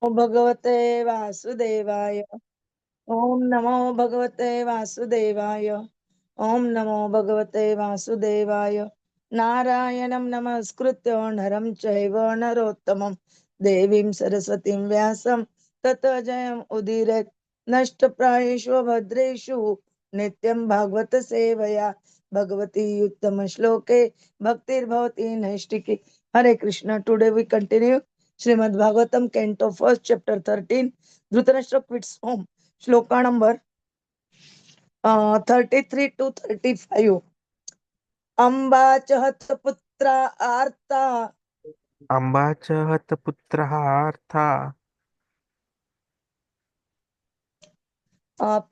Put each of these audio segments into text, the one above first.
भगवते वासुदेवाय। ओम नमो भगवते वासुदेवाय। ओम नमो भगवते वासुदेवाय। नारायणं नमस्कृत्य नरं चैव नरोत्तमं देवीं सरस्वतीं व्यासं ततो जयम् उदीरयेत्। नष्टप्रायेषु भद्रेषु नित्यं भागवत सेवया भगवती उत्तम श्लोके भक्तिर्भवती नैष्टिकी। Hare Krishna. Today we continue Srimad Bhagavatam, Canto 1, Chapter 13. Dhṛtarāṣṭra quits home. Shloka number 33 to 35. Amba chahat putra arta Amba च हतपुत्रः अर्था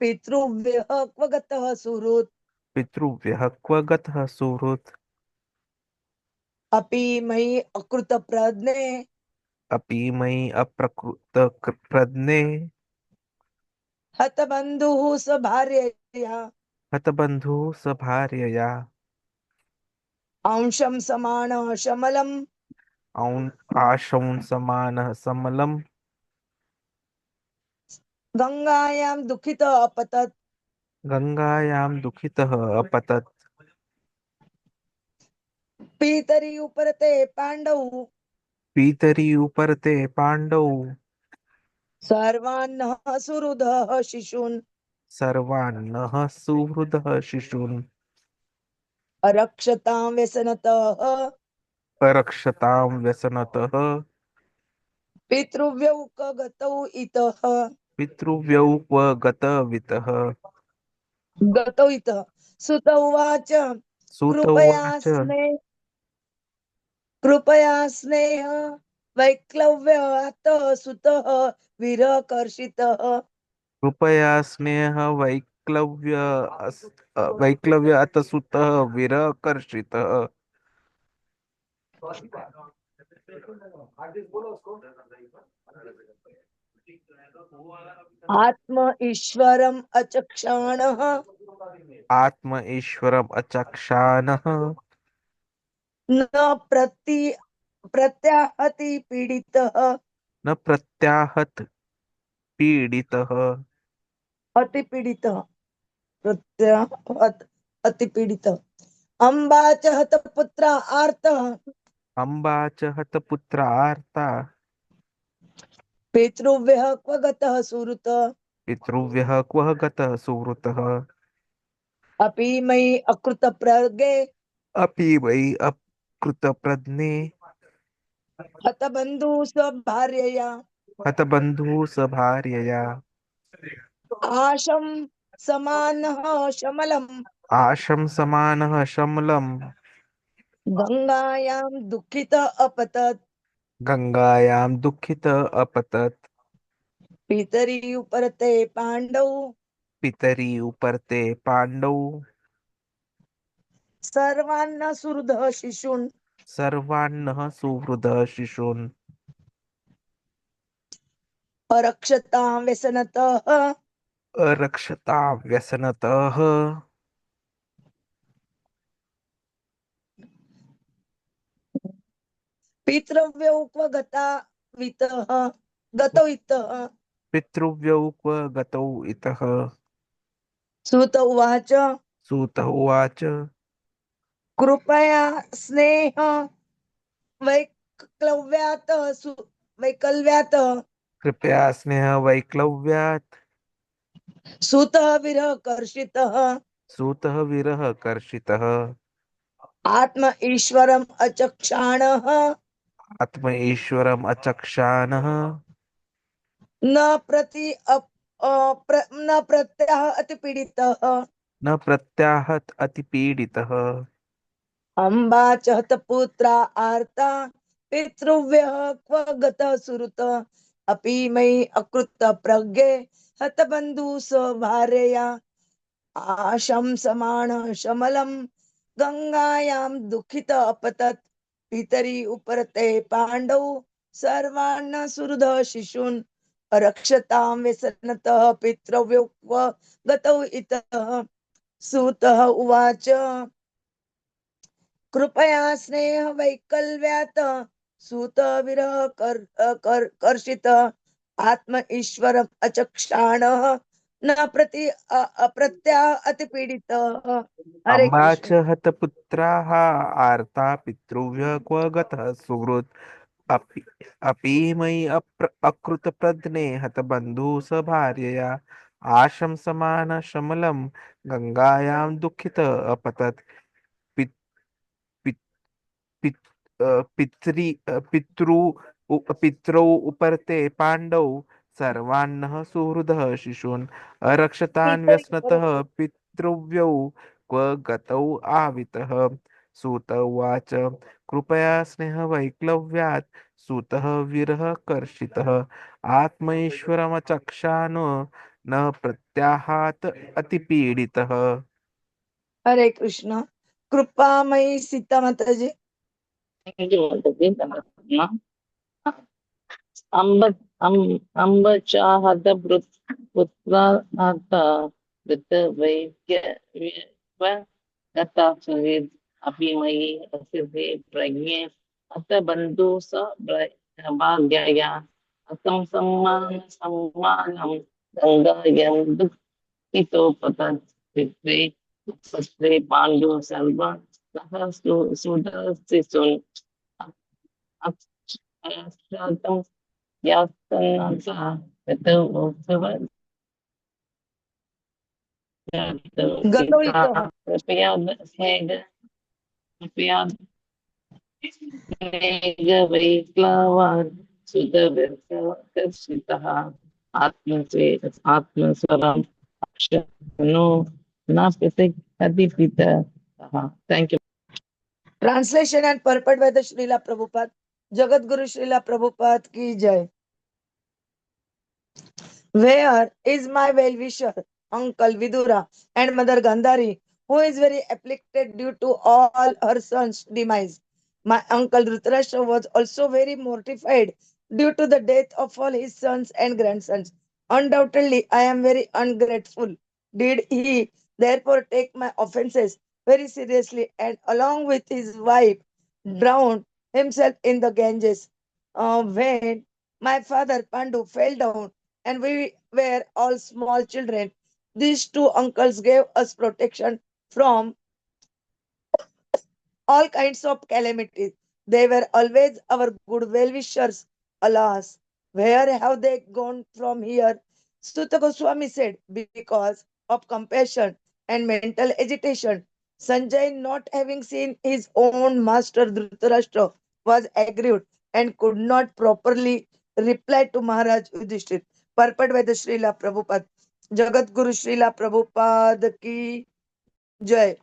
पितृव्यः क्वगतः सुहृत् पितृव्यः क्व गतः सुहृत् अपि मयि अकृत प्रज्ञे अपि मयि अप्रकृत प्रज्ञे हत बन्धुः स भार्यया हतबन्धुः स भार्यया अंशं समानः शमलं आशं समानः समलं गंगायां दुःखितः अपतत्। गंगायां दुःखितः अपतत् पितरि उपरते पाण्डौ पीतरी उपरते पाण्डौ सर्वान्नः सुहृदः शिशून् सर्वान्नः सुहृदः शिशून् अरक्षतां व्यसनतः अरक्षतां व्यसनतः पितृव्यौ गतौ इतः। पितृव्यौ क्व गतवितः गतौ इतः। सुत उवाच सूत कृपया उवाच स्नेह वैक्लव्यात् सुतः विरहकर्षितः। कृपया स्नेह वैक्लव्य अतसुतः विरकर्षितः आत्म ईश्वरम् अचक्षाणः आत्म ईश्वरम् अचक्षानः न प्रत्याहति पीडितः। न प्रत्याहत पीडितः अति पीडितः प्रत्याहत अति पीडितः। अम्बा च हतपुत्रा आर्तः अम्बा च हतपुत्रार्ता पितृव्यः क्व गतः सुहृत् पितृव्यः क्व गतः सुहृतः अपि मयि अकृत प्रज्ञे अपि वै अकृतप्रज्ञे हतबन्धु स्वभार्यया हतबन्धुः सभार्यया आशं समानः शमलं आशं समानः शमलं गंगायां दुःखित अपतत्। गंगायां दुःखित अपतत् पितरि उपरते पाण्डौ पितरी उपरते पाण्डौ सर्वान्न सुहृदः शिशून् सर्वान्नः सुहृदः शिशून् अरक्षतां व्यसनतः अरक्षता व्यसनतः पितृव्यौ क्व गता वितः गतौ इतः। पितृव्यौ क्व गतौ इतः सुत उवाच सूत उवाच कृपया स्नेह वैक्लव्यात् वैकल्व्यात् कृपया स्नेह वैक्लव्यात् सुतः विरह कर्षितः सूतः विरह कर्षितः आत्म ईश्वरम् अचक्षाणः आत्म ईश्वरम् अचक्षानः न प्रति न प्रत्याह अति पीडितः। न प्रत्याहत अतिपीडितः अम्बा च हतपुत्रा आर्ता पितृव्यः क्व गतः सुहृत् अपि मयि अकृत प्रज्ञे हतबन्धु स्वभार्यया आशं समान शमलं गंगायां दुःखित अपतत्। पितरि उपरते पाण्डौ सर्वान् सुहृदः शिशून् रक्षतां व्यसनतः पितृव्यो क्व गतौ इतः। सूतः उवाच कृपया स्नेह वैकल्व्यात् सूत विरह कर्षित Atma Ishwaram Achakshana Na Prati Apratya Atipidita. Hare Amba च Krishna. हतपुत्राः आर्ता पितृव्य क्व गतः सुहृत् अपि अपि मयि अकृतप्रज्ञे हतबन्धुः स भार्यया आशंसमान शमलं गङ्गायां दुःखितः अपतत् पित् पित् पित् पितरौ उपर्ते पाण्डौ सर्वान्नः सुहृदः शिशून् अरक्षतान् व्यसनतः पितृव्यौ क्व गतौ आवितः सूत उवाच कृपया स्नेहवैक्लव्यात् सूतः विरहकर्षितः आत्मैश्वरमचक्षान न प्रत्याहात अतिपीडितः। Hare Krishna. Krupa Mai Sita Mataji. अंबचाहत पुत्रार्थ वृतवैद्य सुहृद अपि मयि अस्ति प्रज्ञे अत बन्धु स भाग्यया अतं सम्मानं गङ्गायां दुःखितोपतत् पित्रे पुत्रे पाण्डु सर्व सह सुदर्शिसुन् अक्षतं यास्तनसा Gato पिता Itaha. कृपया कृपया मेघवैक्लवान् सुतव्यकर्षितः आत्मस्वरम् अक्षनो न प्रतिहति पितः। Thank you. Translation and purport by the Srila Prabhupada. Jagat Guru Srila Prabhupada ki jai. Where is my well-wisher, uncle Vidura, and mother Gāndhārī, who is very afflicted due to all her sons' demise? My uncle Dhṛtarāṣṭra was also very mortified due to the death of all his sons and grandsons. Undoubtedly, I am very ungrateful. Did he therefore take my offenses very seriously and, along with his wife, drowned himself in the Ganges? When my father Pāṇḍu fell down and we were all small children, these two uncles gave us protection from all kinds of calamities. They were always our good well-wishers. Alas, where have they gone from here? Sutta Goswami said, because of compassion and mental agitation, Sañjaya, not having seen his own master Dhṛtarāṣṭra, was aggrieved and could not properly reply to Mahārāja Yudhiṣṭhira. Purport by the Srila Prabhupada. Jagat Guru Srila Prabhupada ki jai.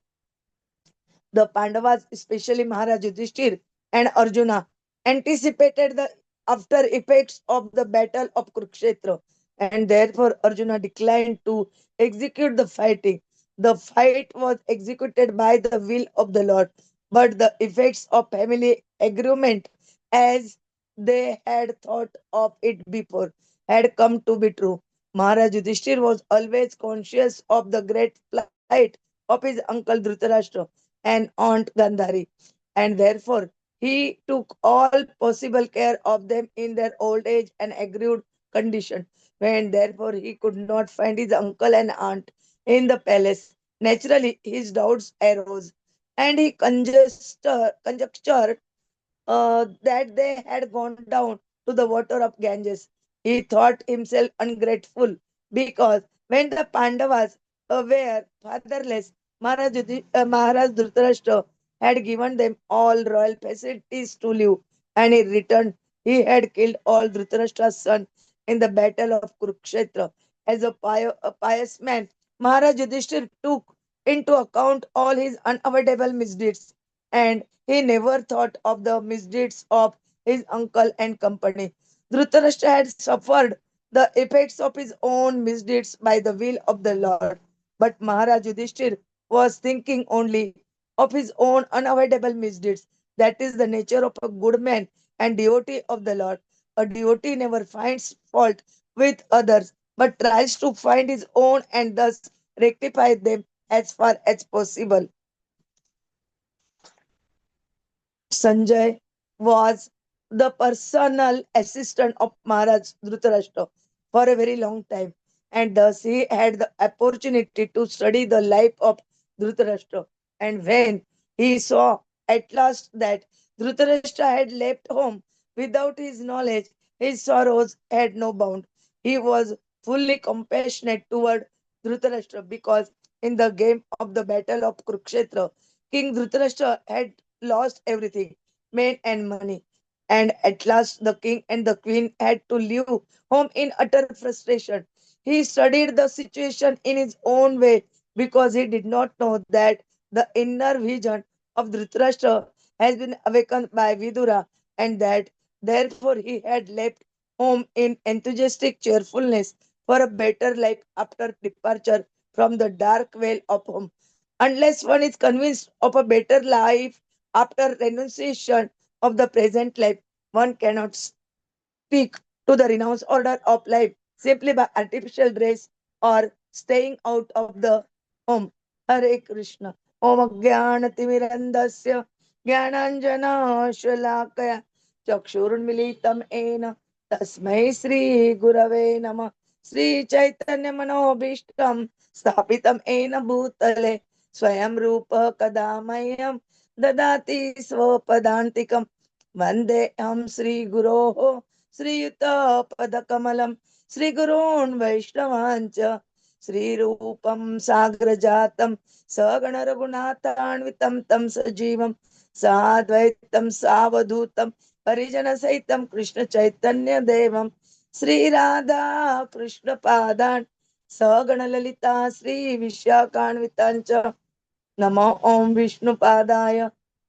The Pandavas, especially Mahārāja Yudhiṣṭhira and Arjuna, anticipated the after effects of the battle of Kurukshetra, and therefore Arjuna declined to execute the fighting. The fight was executed by the will of the Lord, but the effects of family agreement, as they had thought of it before, had come to be true. Maharaj Yudhishthir was always conscious of the great plight of his uncle Dhṛtarāṣṭra and aunt Gāndhārī, and therefore he took all possible care of them in their old age and aggrieved condition. When therefore he could not find his uncle and aunt in the palace, naturally his doubts arose, and he conjectured that they had gone down to the water of Ganges. He thought himself ungrateful because when the Pandavas were fatherless, Maharaj Dhṛtarāṣṭra had given them all royal facilities to live, and in return he had killed all Dhṛtarāṣṭra's sons in the battle of Kurukshetra. As a pious man, Maharaj Yudhishthir took into account all his unavoidable misdeeds, and he never thought of the misdeeds of his uncle and company. Dhritarashtra had suffered the effects of his own misdeeds by the will of the Lord. But Maharaj Yudhishthir was thinking only of his own unavoidable misdeeds. That is the nature of a good man and devotee of the Lord. A devotee never finds fault with others, but tries to find his own and thus rectify them as far as possible. Sañjaya was the personal assistant of Maharaj Dhṛtarāṣṭra for a very long time. And thus he had the opportunity to study the life of Dhṛtarāṣṭra. And when he saw at last that Dhṛtarāṣṭra had left home without his knowledge, his sorrows had no bound. He was fully compassionate toward Dhṛtarāṣṭra because in the game of the battle of Kurukshetra, King Dhṛtarāṣṭra had lost everything, men and money. And at last the king and the queen had to leave home in utter frustration. He studied the situation in his own way because he did not know that the inner vision of Dhritarashtra has been awakened by Vidura, and that therefore he had left home in enthusiastic cheerfulness for a better life after departure from the dark veil of home. Unless one is convinced of a better life after renunciation of the present life, one cannot speak to the renounced order of life simply by artificial dress or staying out of the home. Hare Krishna. Om Jnanatimirandasya Jnananjana Shalakaya Chakshurunmilitam Ena Tasmai Sri Gurave Nama Sri Chaitanya Manobishtam Sthapitam Ena Bhutale Swayam Rupa Kadamayam Dadati Swapadantikam Vandeham Sri Guroho Sriyuta Padakamalam Sri Gurun Vaishnavancha Sri Rupam Sagrajatam Sagana Raghunathanvitam Tam Sajivam Sadvaitam Savadutam Parijana Saitam Krishna Chaitanya Devam Sri Radha Krishna Padan Sagana Lalita Sri Vishyakanvitancha नमो ओम विष्णुपादाय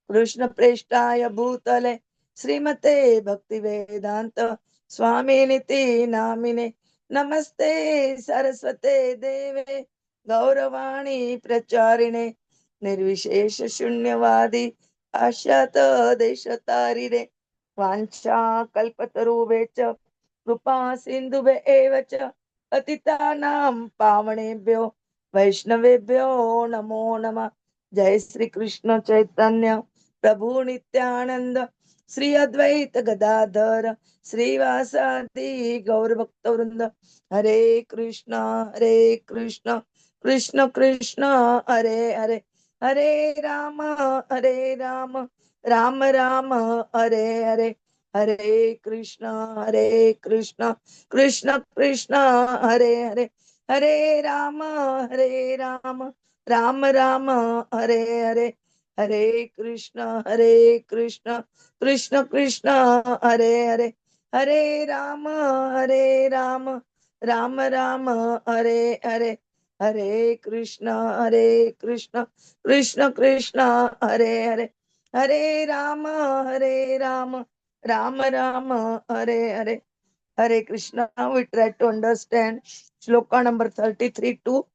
कृष्ण प्रेष्ठाय भूतले श्रीमते भक्ति वेदांत स्वामी निति नामिने नमस्ते सरस्वते देवे गौरवाणी प्रचारिणे निर्विशेष शून्यवादी आशात देशतारिणे वाञ्छा कल्पतरुवे च कृपा सिन्धुवे एव च पतितानां पावनेभ्यो वैष्णवेभ्यो नमो नमः जय श्री कृष्ण चैतन्य प्रभु नित्यानंद श्री अद्वैत गदाधर श्रीवासादि गौर भक्त वृंद हरे Krishna Krishna Krishna Hare Hare Hare Ram Ram Ram Hare Hare Hare Krishna Krishna Krishna Hare Hare Hare Ram Ram Ram Hare Hare Hare Krishna Krishna Krishna Hare Hare Hare Ram Ram Ram Hare Hare Hare Krishna Krishna Krishna Hare Hare Hare Ram Ram Ram Hare Hare Hare Krishna. We try to understand shloka number 33 to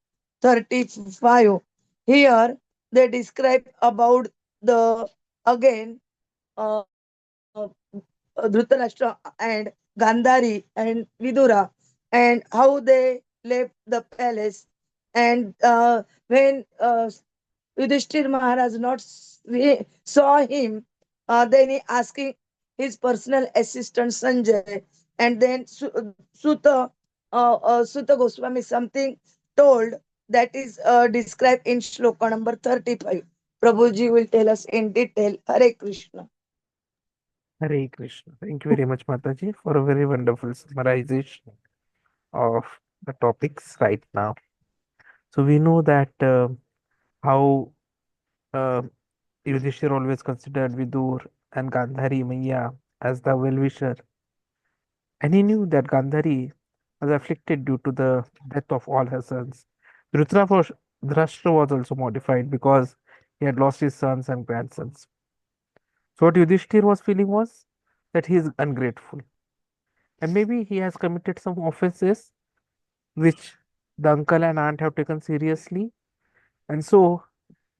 35. Here they describe about the again uh, Dhṛtarāṣṭra and Gāndhārī and Vidura and how they left the palace and when Yudhiṣṭhira Maharaj not saw him, then he asking his personal assistant Sañjaya, and then Sutta Goswami something told that is described in shloka number 35. Prabhuji will tell us in detail. Hare Krishna. Hare Krishna. Thank you very much, Mataji, for a very wonderful summarization of the topics right now. So we know that how uh, Yudhishthir always considered Vidur and Gandhari Maya as the well-wisher, and he knew that Gandhari was afflicted due to the death of all her sons. Dhṛtarāṣṭra was also mortified because he had lost his sons and grandsons. So what Yudhishthir was feeling was that he is ungrateful, and maybe he has committed some offenses which the uncle and aunt have taken seriously, and so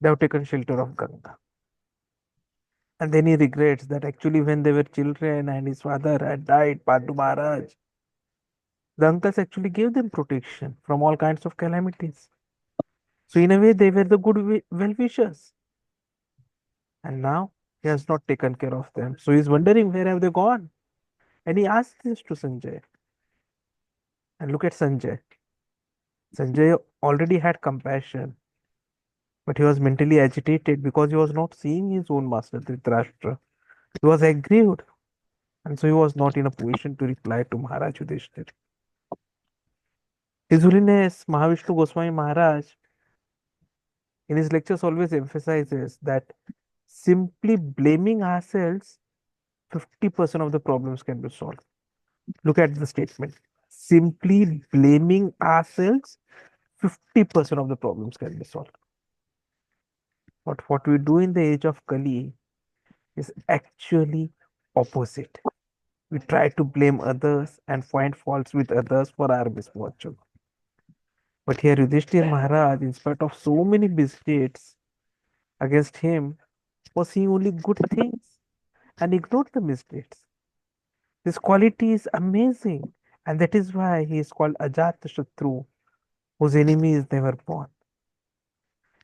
they have taken shelter of Ganga. And then he regrets that actually when they were children and his father had died, Pāṇḍu Maharaj, the uncles actually gave them protection from all kinds of calamities. So in a way, they were the good well-wishers. And now He has not taken care of them. So he's wondering, where have they gone? And he asked this to Sañjaya. And look at Sañjaya. Sañjaya already had compassion, but he was mentally agitated because he was not seeing his own master, Dhṛtarāṣṭra. He was aggrieved, and so he was not in a position to reply to Mahārāja Yudhiṣṭhira. His Holiness Mahavishnu Goswami Maharaj, in his lectures, always emphasizes that simply blaming ourselves, 50% of the problems can be solved. Look at the statement. Simply blaming ourselves, 50% of the problems can be solved. But what we do in the age of Kali is actually opposite. We try to blame others and find faults with others for our misfortune. But here Yudhishthira Maharaj, in spite of so many misdeeds against him, was seeing only good things and ignored the misdeeds. This quality is amazing, and that is why he is called Ajatashatru, whose enemy is never born.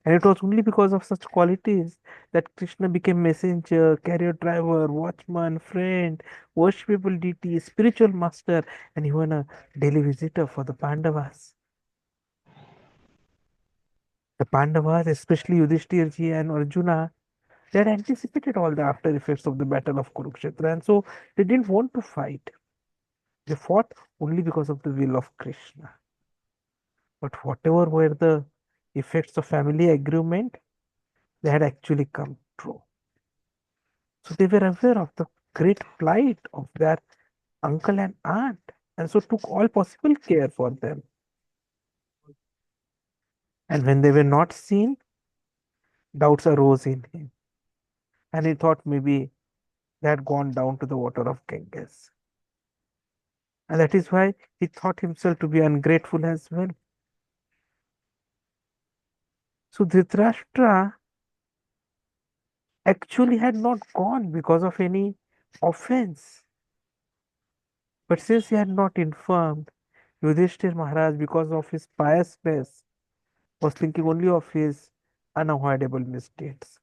And it was only because of such qualities that Krishna became messenger, carrier driver, watchman, friend, worshipable deity, spiritual master, and even a daily visitor for the Pandavas. The Pandavas, especially Yudhishthira and Arjuna, they had anticipated all the after effects of the battle of Kurukshetra, and so they didn't want to fight. They fought only because of the will of Krishna. But whatever were the effects of family agreement, they had actually come true. So they were aware of the great plight of their uncle and aunt, and so took all possible care for them. And when they were not seen, doubts arose in him. And he thought maybe they had gone down to the water of Ganges. And that is why he thought himself to be ungrateful as well. So Dhritarashtra actually had not gone because of any offense. But since he had not informed, Yudhishthira Maharaj, because of his piousness, was thinking only of his unavoidable misdeeds.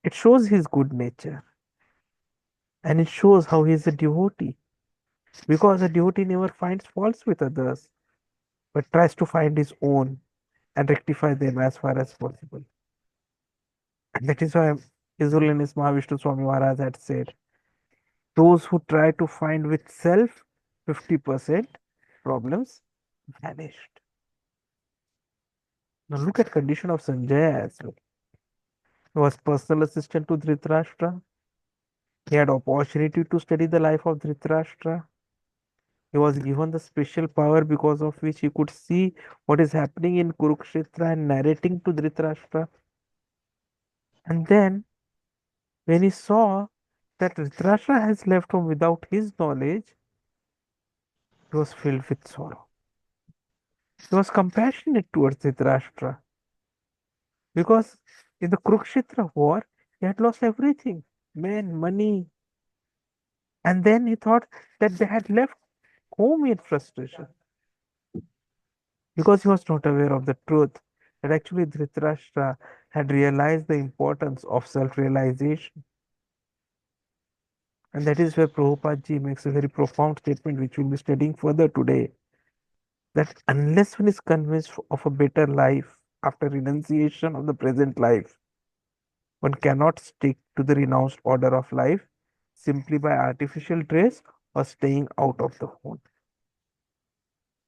It shows his good nature, and it shows how he is a devotee. Because a devotee never finds faults with others, but tries to find his own and rectify them as far as possible. And that is why His Holiness Mahavishnu Swami Maharaj had said, those who try to find with self 50% problems vanished. Now look at condition of Sañjaya as well. He was personal assistant to Dhritarashtra. He had opportunity to study the life of Dhritarashtra. He was given the special power because of which he could see what is happening in Kurukshetra and narrating to Dhritarashtra. And then, when he saw that Dhritarashtra has left home without his knowledge, he was filled with sorrow. He was compassionate towards Dhritarashtra because in the Kurukshetra war, he had lost everything, men, money. And then he thought that they had left home in frustration because he was not aware of the truth that actually Dhritarashtra had realized the importance of self-realization. And that is where Prabhupada ji makes a very profound statement, which we'll be studying further today, that unless one is convinced of a better life after renunciation of the present life, one cannot stick to the renounced order of life simply by artificial dress or staying out of the home.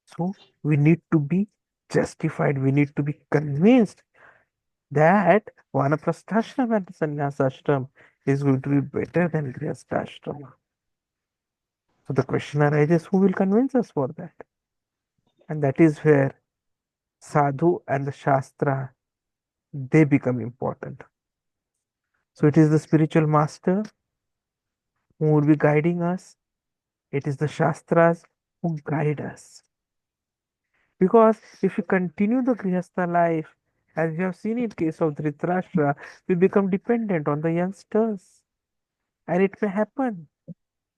So we need to be justified, we need to be convinced that Vanaprasthashram and Sannyasashram is going to be better than Grihasthashram. So the question arises, who will convince us for that? And that is where Sadhu and the Shastra, they become important. So it is the spiritual master who will be guiding us. It is the Shastras who guide us. Because if we continue the Grihastha life, as we have seen in case of Dhritarashtra, we become dependent on the youngsters. And it may happen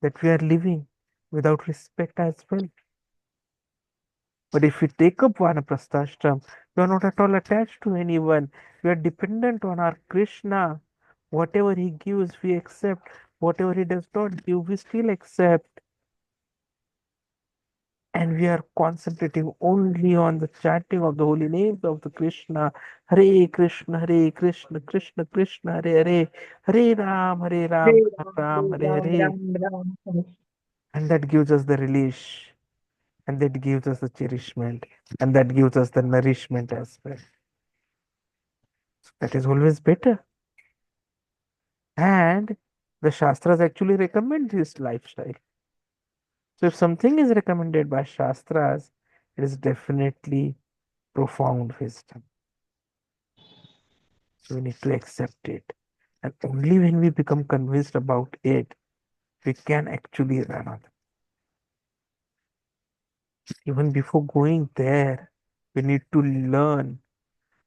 that we are living without respect as well. But if we take up Vanaprasthashram, we are not at all attached to anyone. We are dependent on our Krishna, Whatever he gives, we accept. Whatever he does not give, we still accept. And we are concentrating only on the chanting of the holy names of the Krishna. Hare Krishna, Hare Krishna, Krishna Krishna, Hare Hare, Hare Ram, Hare Ram Ram, Ram, Hare Hare Ram, Hare. Ram Ram, Hare. And that gives us the relish, and that gives us the cherishment, and that gives us the nourishment as well. So that is always better. And the Shastras actually recommend this lifestyle. So if something is recommended by Shastras, it is definitely profound wisdom. So we need to accept it. And only when we become convinced about it, we can actually run on it. Even before going there, we need to learn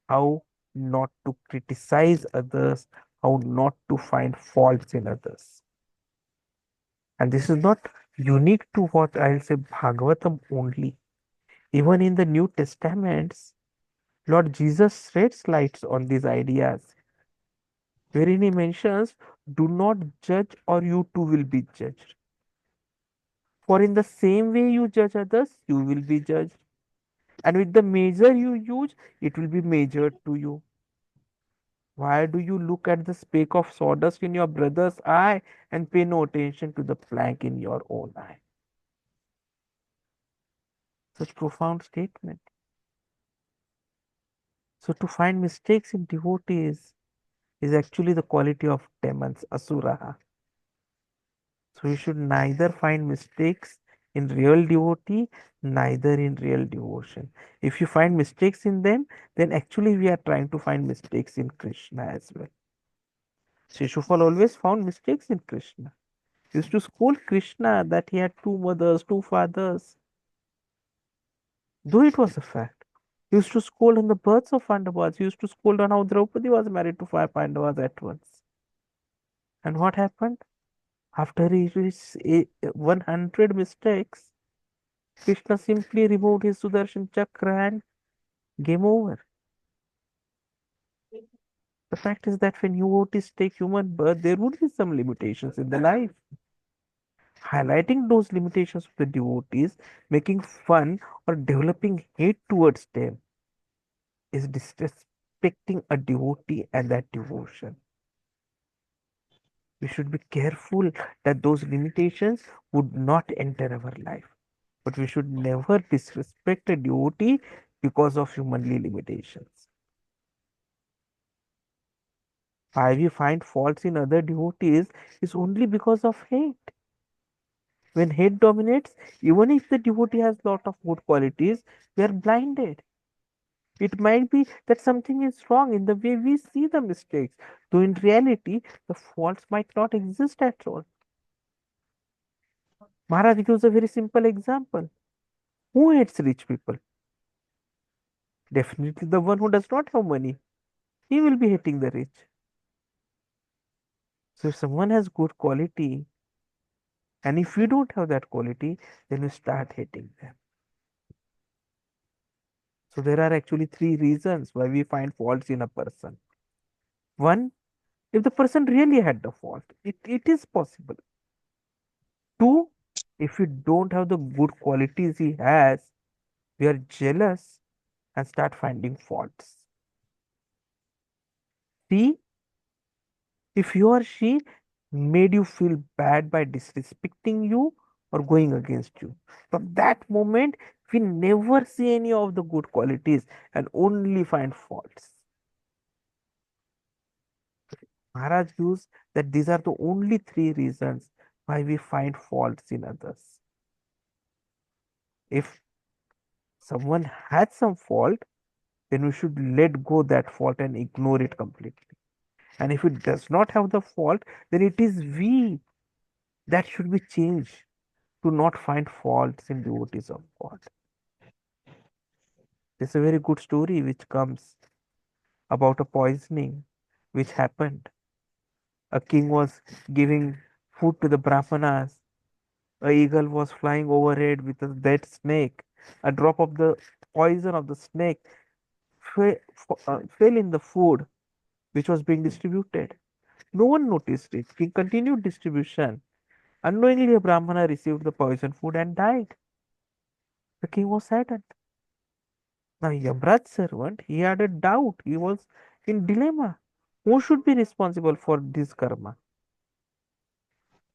how not to criticize others, how not to find faults in others. And this is not unique to what I'll say Bhagavatam only. Even in the New Testaments, Lord Jesus sheds lights on these ideas, wherein he mentions, do not judge or you too will be judged. For in the same way you judge others, you will be judged. And with the measure you use, it will be measured to you. Why do you look at the speck of sawdust in your brother's eye and pay no attention to the plank in your own eye? Such profound statement. So to find mistakes in devotees is actually the quality of demons, asuraha. So you should neither find mistakes in real devotee, neither in real devotion. If you find mistakes in them, then actually we are trying to find mistakes in Krishna as well. Shishupal always found mistakes in Krishna. He used to scold Krishna that he had two mothers, two fathers, though it was a fact. He used to scold on the births of Pandavas. He used to scold on how Draupadi was married to five Pandavas at once. And what happened? After he reached 100 mistakes, Krishna simply removed his Sudarshan Chakra and game over. The fact is that when devotees take human birth, there would be some limitations in the life. Highlighting those limitations of the devotees, making fun or developing hate towards them is disrespecting a devotee and that devotion. We should be careful that those limitations would not enter our life. But we should never disrespect a devotee because of humanly limitations. Why we find faults in other devotees is only because of hate. When hate dominates, even if the devotee has lot of good qualities, we are blinded. It might be that something is wrong in the way we see the mistakes, though in reality, the faults might not exist at all. Maharaj gives a very simple example. Who hates rich people? Definitely the one who does not have money. He will be hating the rich. So if someone has good quality, and if you don't have that quality, then you start hating them. So there are actually three reasons why we find faults in a person. One, if the person really had the fault, it is possible. Two, if we don't have the good qualities he has, we are jealous and start finding faults. Three, if he or she made you feel bad by disrespecting you or going against you. From that moment, we never see any of the good qualities and only find faults. Maharaj views that these are the only three reasons why we find faults in others. If someone had some fault, then we should let go that fault and ignore it completely. And if it does not have the fault, then it is we that should be changed to not find faults in devotees of God. There's a very good story which comes about a poisoning which happened. A king was giving food to the brahmanas. A eagle was flying overhead with a dead snake. A drop of the poison of the snake fell in the food which was being distributed. No one noticed it. King continued distribution. Unknowingly, a Brahmana received the poison food and died. The king was saddened. Now, Yamraj's servant, he had a doubt. He was in dilemma. Who should be responsible for this karma?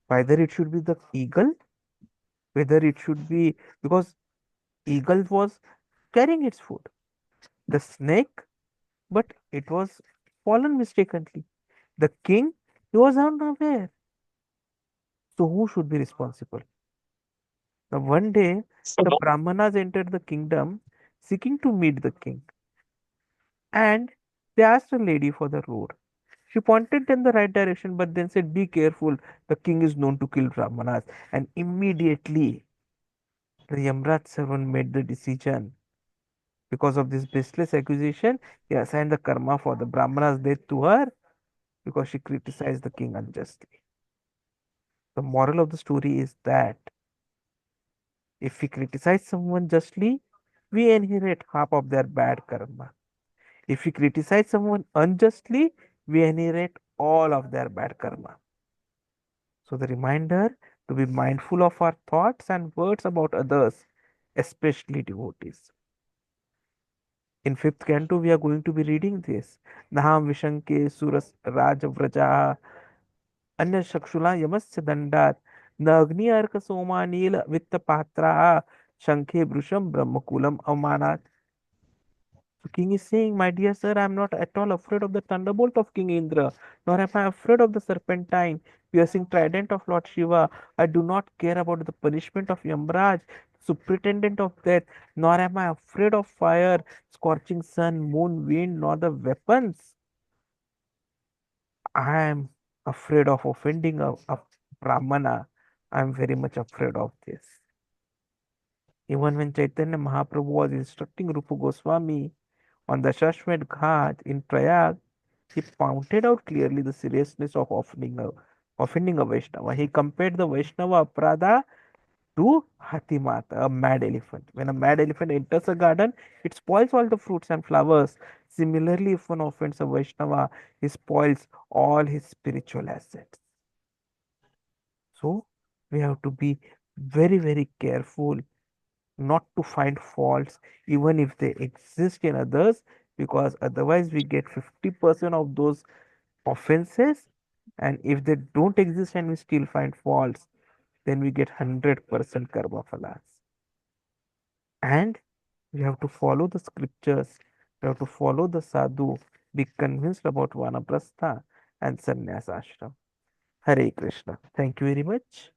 Whether it should be the eagle, whether it should be because eagle was carrying its food. The snake, but it was fallen mistakenly. The king, he was unaware. So who should be responsible? Now one day, the Brahmanas entered the kingdom seeking to meet the king, and they asked a lady for the road. She pointed in the right direction, but then said, "Be careful, the king is known to kill Brahmanas." And immediately, the Yamraj servant made the decision. Because of this baseless accusation, he assigned the karma for the Brahmana's death to her because she criticized the king unjustly. The moral of the story is that if we criticize someone justly, we inherit half of their bad karma. If we criticize someone unjustly, we inherit all of their bad karma. So, the reminder to be mindful of our thoughts and words about others, especially devotees. In fifth canto, we are going to be reading this. Naham Vishanke Suras Rajavraja Anya Shakshula Yamasya Dandat Nagni Arka Soma Nila Vitta Patra Shankhe Brusham Brahmakulam Amanat. So king is saying, my dear sir, I am not at all afraid of the thunderbolt of King Indra, nor am I afraid of the serpentine, piercing trident of Lord Shiva. I do not care about the punishment of Yamraj, superintendent of death, nor am I afraid of fire, scorching sun, moon, wind, nor the weapons. I am afraid of offending a Brahmana. I am very much afraid of this. Even when Chaitanya Mahaprabhu was instructing Rupa Goswami on the Shashwat Ghat in Prayag, he pointed out clearly the seriousness of offending a Vaishnava. He compared the Vaishnava Aprada to Hatimata, a mad elephant. When a mad elephant enters a garden, it spoils all the fruits and flowers. Similarly, if one offends a Vaishnava, he spoils all his spiritual assets. So, we have to be very, very careful not to find faults even if they exist in others, because otherwise we get 50% of those offenses, and if they don't exist and we still find faults, then we get 100% karma phalas. And we have to follow the scriptures, we have to follow the sadhu, be convinced about vanaprastha and sannyas ashram. Hare Krishna. Thank you very much.